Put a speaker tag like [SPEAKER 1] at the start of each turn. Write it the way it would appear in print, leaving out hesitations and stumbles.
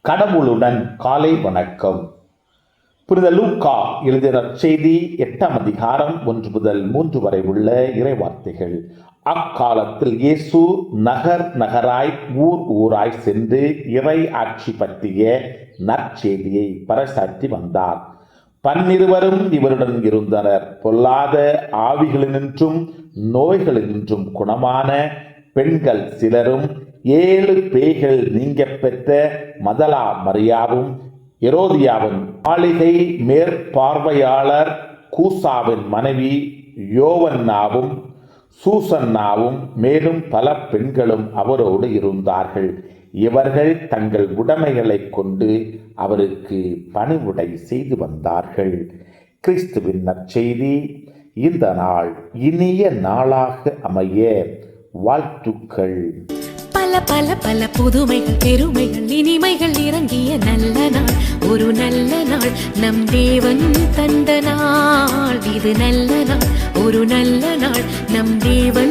[SPEAKER 1] கடவுளுடன் காலை வணக்கம். புனித லூக்கா எழுதிய நற்செய்தி 8ஆம் அதிகாரம் 1 முதல் 3 வரை உள்ள இறைவார்த்தைகள். அக்காலத்தில் இயேசு நகர் நகராய் ஊர் ஊராய் சென்று இறை ஆட்சி பற்றிய நற்செய்தியை பறைசாற்றி வந்தார். 12 இவருடன் இருந்தனர். பொல்லாத ஆவிகளினின்றும் நோய்களினின்றும் குணமான பெண்கள் சிலரும் 7 பேய்கள் நீங்க பெற்ற மதலா மரியாவும், எரோதியாவின் மாளிகை மேற்பார்வையாளர் கூசாவின் மனைவி யோவன்னாவும், சூசன்னாவும் மேலும் பல பெண்களும் அவரோடு இருந்தார்கள். இவர்கள் தங்கள் உடைமைகளை கொண்டு அவருக்கு பணிவுடை செய்து வந்தார்கள். கிறிஸ்துவின் நற்செய்தி. இந்த நாள் இனிய நாளாக அமைய வாழ்த்துக்கள்.
[SPEAKER 2] பல பல பல புதுமைகள், பெருமைகள், இனிமைகள் இறங்கிய நல்ல நாள், ஒரு நல்ல நாள், நம் தேவன் தந்த நாள். இது நல்ல நாள், ஒரு நல்ல நாள், நம் தேவன்